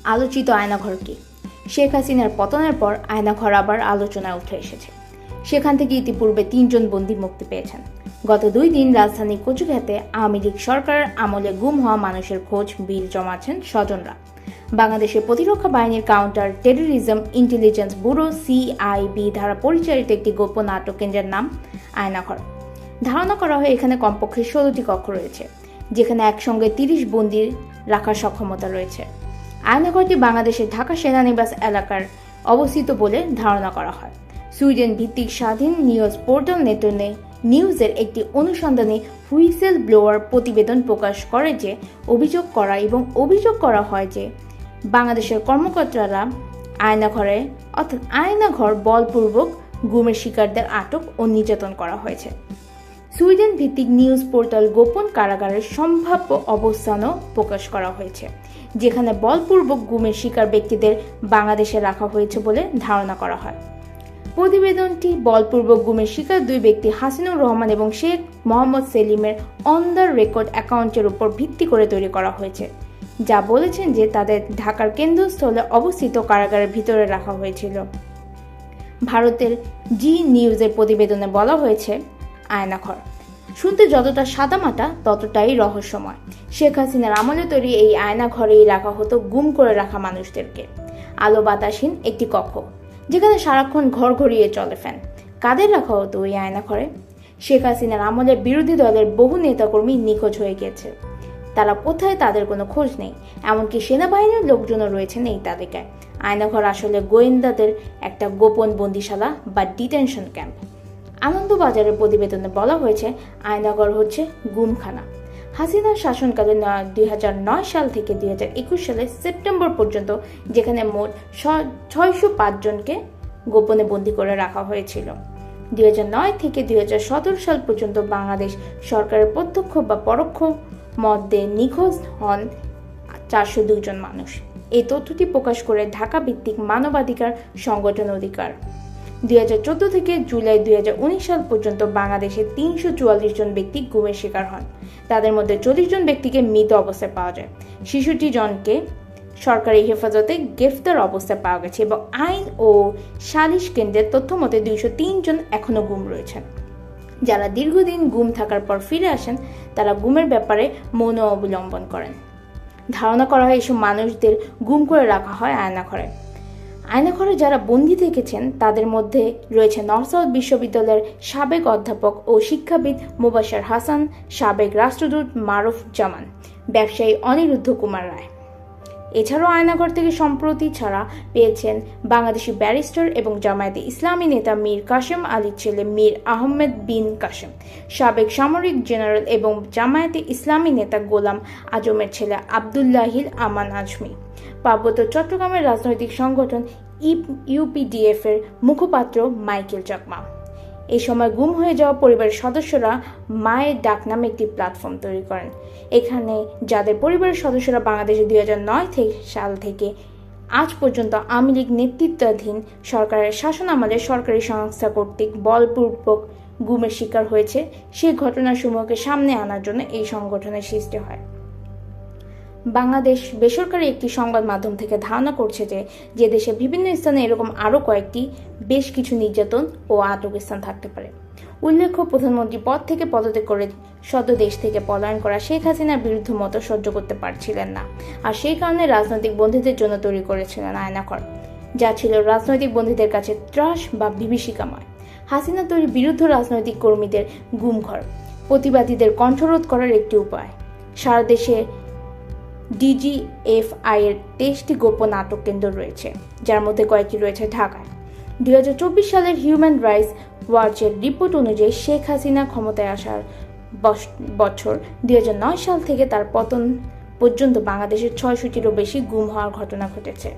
আলোচিত আয়নাঘর কি? শেখ হাসিনার পতনের পর আয়নাঘর আবার আলোচনায় উঠে এসেছে। সেখান থেকে ইতিপূর্বে ৩ জন বন্দী মুক্তি পেয়েছেন। গত 2 দিন রাজধানী কচুক্ষেতে আওয়ামী লীগ সরকারের আমলে গুম হওয়া মানুষের খোঁজ বিল জমাচ্ছেন স্বজনরা। বাংলাদেশের প্রতিরক্ষা বাহিনীর counter terrorism intelligence bureau CIB দ্বারা পরিচালিত একটি গোপন নাটক কেন্দ্রের নাম আয়নাঘর। ধারণা করা হয় এখানে কমপক্ষে 16টি কক্ষ রয়েছে, যেখানে একসঙ্গে 30 বন্দী রাখার সক্ষমতা রয়েছে। আয়নাঘরটি বাংলাদেশের ঢাকা সেনানিবাস এলাকার অবস্থিত বলে ধারণা করা হয়। সুইডেন ভিত্তিক স্বাধীন নিউজ পোর্টাল নেটনে নিউজের একটি অনুসন্ধানী হুইসেল ব্লোয়ার প্রতিবেদন প্রকাশ করে যে অভিযোগ করা হয় যে বাংলাদেশের কর্মকর্তারা আয়নাঘর বলপূর্বক গুমের শিকারদের আটক ও নির্যাতন করা হয়েছে। সুইডেন ভিত্তিক নিউজ পোর্টাল গোপন কারাগারের সম্ভাব্য অবস্থানও প্রকাশ করা হয়েছে, যেখানে বলপূর্বক গুমের শিকার ব্যক্তিদের বাংলাদেশে রাখা হয়েছে বলে ধারণা করা হয়। প্রতিবেদনটি বলপূর্বক গুমের শিকার 2 ব্যক্তি হাসিনুর রহমান এবং শেখ মোহাম্মদ সেলিমের অন দ্য রেকর্ড অ্যাকাউন্টের উপর ভিত্তি করে তৈরি করা হয়েছে, যা বলেছেন যে তাদের ঢাকার কেন্দ্রস্থলে অবস্থিত কারাগারের ভিতরে রাখা হয়েছিল। ভারতের জি নিউজের প্রতিবেদনে বলা হয়েছে, আয়নাঘর শুনতে যতটা সাদামাটা ততটাই রহস্যময়। শেখ হাসিনার আমলে তৈরি এই আয়নাঘরেই রাখা হতো গুম করে রাখা মানুষদেরকে। আলো বাতাসহীন একটি কক্ষ, যেখানে সারাক্ষণ ঘর ঘুরিয়ে চলে ফ্যান। কাদের রাখা হতো ওই আয়নাঘরে? শেখ হাসিনার আমলে বিরোধী দলের বহু নেতাকর্মী নিখোঁজ হয়ে গেছে। তারা কোথায়, তাদের কোনো খোঁজ নেই। এমনকি সেনাবাহিনীর লোকজনও রয়েছেন এই তালিকায়। আয়নাঘর আসলে গোয়েন্দাদের একটা গোপন বন্দিশালা বা ডিটেনশন ক্যাম্প। আনন্দবাজারের প্রতিবেদনে বলা হয়েছে, আয়নাঘর হচ্ছে গুমখানা। হাসিনার শাসনকালে 2009 সাল থেকে 2021 সালের সেপ্টেম্বর পর্যন্ত, যেখানে মোট 605 জনকে গোপনে বন্দী করে রাখা হয়েছিল। 2009 থেকে 2017 সাল পর্যন্ত বাংলাদেশ সরকারের প্রত্যক্ষ বা পরোক্ষ মধ্যে নিখোঁজ হন 402 জন মানুষ। এই তথ্যটি প্রকাশ করে ঢাকা ভিত্তিক মানবাধিকার সংগঠন অধিকার। 2014 থেকে জুলাই 2019 সাল পর্যন্ত বাংলাদেশে 344 জন ব্যক্তি গুমের শিকার হন। তাদের মধ্যে 40 জন ব্যক্তিকে মৃত অবস্থায় পাওয়া যায়। 66 জনকে সরকারি হেফাজতে গ্রেফতার অবস্থায় পাওয়া গেছে এবং আইন ও সালিশ কেন্দ্রের তথ্য মতে 203 জন এখনও গুম রয়েছেন। যারা দীর্ঘদিন গুম থাকার পর ফিরে আসেন, তারা গুমের ব্যাপারে মৌন অবলম্বন করেন। ধারণা করা হয় এসব মানুষদের গুম করে রাখা হয় আয়নাঘরে। আয়নাঘরে যারা বন্দী থেকেছেন তাদের মধ্যে রয়েছে নর্থ সাউথ বিশ্ববিদ্যালয়ের সাবেক অধ্যাপক ও শিক্ষাবিদ মুবাশশার হাসান, সাবেক রাষ্ট্রদূত মারুফ জামান, ব্যবসায়ী অনিরুদ্ধ কুমার রায়। এছাড়াও আয়নাঘর থেকে সম্প্রতি ছাড়া পেয়েছেন বাংলাদেশি ব্যারিস্টার এবং জামায়াতে ইসলামী নেতা মীর কাসেম আলীর ছেলে মীর আহমেদ বিন কাসেম, সাবেক সামরিক জেনারেল এবং জামায়াতে ইসলামী নেতা গোলাম আজমের ছেলে আবদুল্লাহিল আমান আজমি। পার্বত্য চট্টগ্রামের রাজনৈতিক সংগঠন UPDF এর মুখপাত্র মাইকেল চাকমা। এই সময় গুম হয়ে যাওয়া পরিবারের সদস্যরা মায়ের ডাক নামে একটি প্ল্যাটফর্ম তৈরি করেন। এখানে যাদের পরিবারের সদস্যরা বাংলাদেশে 2009 সাল থেকে আজ পর্যন্ত আওয়ামী লীগ নেতৃত্বাধীন সরকারের শাসনামলে সরকারি সংস্থা কর্তৃক বলপূর্বক গুমের শিকার হয়েছে, সেই ঘটনাসমূহকে সামনে আনার জন্য এই সংগঠনের সৃষ্টি হয়। বাংলাদেশ বেসরকারি একটি সংবাদ মাধ্যম থেকে ধারণা করছে যে দেশের বিভিন্ন স্থানে এরকম আরও বেশ কিছু নির্যাতন ও আটক স্থান থাকতে পারে। উল্লেখ্য, প্রধানমন্ত্রী পদ থেকে পদত্যাগ করে সদ্য দেশ থেকে পলায়ন করা শেখ হাসিনার বিরুদ্ধে মতো সহ্য করতে পারছিলেন না, আর সেই কারণে রাজনৈতিক বন্দীদের জন্য তৈরি করেছিলেন আয়নাঘর, যা ছিল রাজনৈতিক বন্দীদের কাছে ত্রাস বা বিভীষিকাময়। হাসিনা তৈরি বিরুদ্ধ রাজনৈতিক কর্মীদের গুমঘর, প্রতিবাদীদের কণ্ঠরোধ করার একটি উপায়। সারা দেশে DGFI এর 23টি গোপন আটক কেন্দ্র রয়েছে, যার মধ্যে কয়েকটি রয়েছে ঢাকায়। 2024 সালের হিউম্যান রাইটস ওয়াচের রিপোর্ট অনুযায়ী শেখ হাসিনা ক্ষমতায় আসার বছর 2009 সাল থেকে তার পতন পর্যন্ত বাংলাদেশের 600টিরও বেশি গুম হওয়ার ঘটনা ঘটেছে।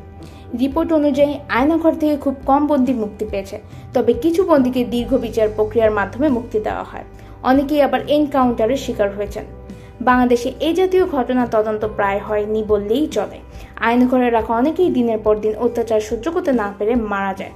রিপোর্ট অনুযায়ী আয়নাঘর থেকে খুব কম বন্দী মুক্তি পেয়েছে, তবে কিছু বন্দীকে দীর্ঘ বিচার প্রক্রিয়ার মাধ্যমে মুক্তি দেওয়া হয়। অনেকেই আবার এনকাউন্টারের শিকার হয়েছেন। বাংলাদেশে এই জাতীয় ঘটনা তদন্ত প্রায় হয়নি বললেই চলে। আয়নাঘরে রাখা অনেকেই দিনের পর দিন অত্যাচার সহ্য করতে না পেরে মারা যায়।